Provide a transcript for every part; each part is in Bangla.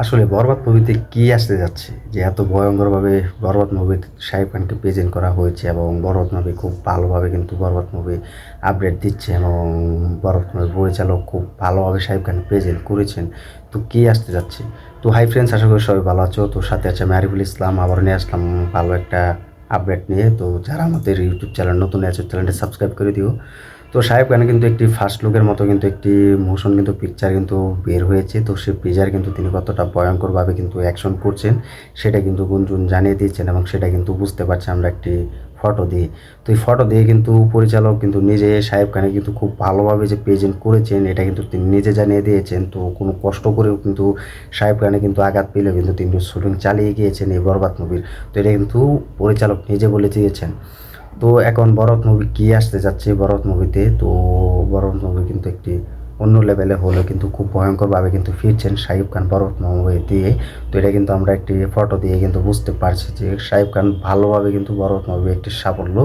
আসলে বরবাদ মুভিতে কি আসতে যাচ্ছে যে এত ভয়ঙ্করভাবে বরবাদ মুভি শাহরুখ খানকে প্রেজেন্ট করা হয়েছে এবং বরবাদ মুভি খুব ভালোভাবে কিন্তু বরবাদ মুভি আপডেট দিচ্ছে এবং বরবাদ মুভির পরিচালক খুব ভালোভাবে শাহরুখ খান প্রেজেন্ট করেছেন। তো কি আসতে যাচ্ছে? তো হাই ফ্রেন্ডস, আশা করি সবাই ভালো আছো। তো সাথে আছে আমি আরিফুল ইসলাম, আবার নিয়ে আসলাম ভালো একটা আপডেট নিয়ে। তো যারা আমাদের ইউটিউব চ্যানেল নতুন আছে চ্যানেলটা সাবস্ক্রাইব করে দিও। তো শাহরুখ খানের কিন্তু একটি ফার্স্ট লুকের মতো কিন্তু একটি মোশন কিন্তু পিকচার কিন্তু বের হয়েছে। তো সেই পিকচার কিন্তু তিনি কতটা ভয়ঙ্করভাবে কিন্তু অ্যাকশন করছেন সেটা কিন্তু গুঞ্জন জানিয়ে দিয়েছেন এবং সেটা কিন্তু বুঝতে পারছি আমরা একটি ফটো দিয়ে। তো এই ফটো দিয়ে কিন্তু পরিচালক কিন্তু নিজে শাহরুখ খানের কিন্তু খুব ভালোভাবে যে প্রেজেন্ট করেছেন এটা কিন্তু তিনি নিজে জানিয়ে দিয়েছেন। তো কোনো কষ্ট করেও কিন্তু শাহরুখ খানের কিন্তু আঘাত পেলেও কিন্তু তিনি শুটিং চালিয়ে গিয়েছেন এই বরবাদ মুভির। তো এটা কিন্তু পরিচালক নিজে বলে দিয়েছেন। তো এখন বরবাদ মুভি কী আসতে যাচ্ছে বরবাদ মুভিতে? তো বরবাদ মুভি কিন্তু একটি অন্য লেভেলে হলেও কিন্তু খুব ভয়ঙ্করভাবে কিন্তু ফিরছেন শাহরুখ খান বরবাদ মুভি দিয়ে। তো এটা কিন্তু আমরা একটি ফটো দিয়ে কিন্তু বুঝতে পারছি যে শাহরুখ খান ভালোভাবে কিন্তু বরবাদ মুভি একটি সাফল্য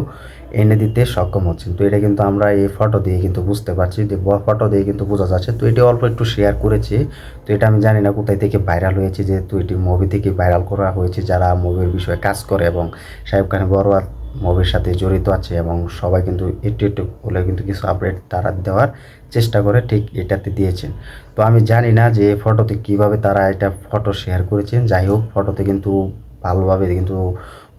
এনে দিতে সক্ষম হচ্ছেন। তো এটা কিন্তু আমরা এই ফটো দিয়ে কিন্তু বুঝতে পারছি যে ফটো দিয়ে কিন্তু বোঝা যাচ্ছে। তো এটি অল্প একটু শেয়ার করেছি। তো এটা আমি জানি না কোথায় থেকে ভাইরাল হয়েছে, যেহেতু এটি মুভি থেকে ভাইরাল করা হয়েছে যারা মুভির বিষয়ে কাজ করে এবং শাহরুখ খানের বরবাদ মুভির সাথে জড়িত আছে এবং সবাই কিন্তু একটু একটু হলে কিন্তু কিছু আপডেট তারা দেওয়ার চেষ্টা করে, ঠিক এটাতে দিয়েছেন। তো আমি জানি না যে ফটোতে কিভাবে তারা এটা ফটো শেয়ার করেছেন। যাই হোক, ফটোতে কিন্তু ভালোভাবে কিন্তু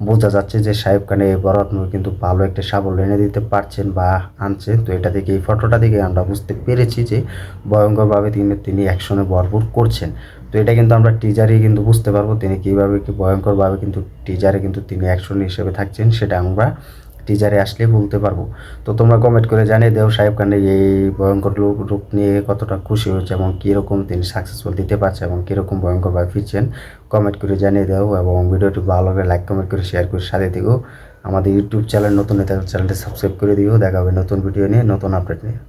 বোঝা যাচ্ছে যে শাহরুখ খানের এই বরবাদ মুভি কিন্তু ভালো একটা সাফল্য এনে দিতে পারছেন বা আনছেন। তো এটা থেকে এই ফটোটা থেকে আমরা বুঝতে পেরেছি যে ভয়ঙ্করভাবে তিনি অ্যাকশনে ভরপুর করছেন। তো এটা কিন্তু আমরা টিজারে কিন্তু বুঝতে পারবো তিনি কীভাবে কি ভয়ঙ্করভাবে কিন্তু টিজারে কিন্তু তিনি অ্যাকশন হিসেবে থাকছেন, সেটা আমরা টিজারে আসলে বলতে পারবো। তো তোমরা কমেন্ট করে জানিয়ে দাও শাহরুখ খানের এই ভয়ঙ্কর রূপ নিয়ে কতটা খুশি হয়েছে এবং কীরকম তিনি সাকসেসফুল দিতে পারছে এবং কীরকম ভয়ঙ্করভাবে ফিরছেন। কমেন্ট করে জানিয়ে দাও এবং ভিডিওটি ভালো লাগলে লাইক কমেন্ট করে শেয়ার করে সাথে দিও। আমাদের ইউটিউব চ্যানেল নতুন চ্যানেলটি সাবস্ক্রাইব করে দিও। দেখা হবে নতুন ভিডিও নিয়ে, নতুন আপডেট নিয়ে।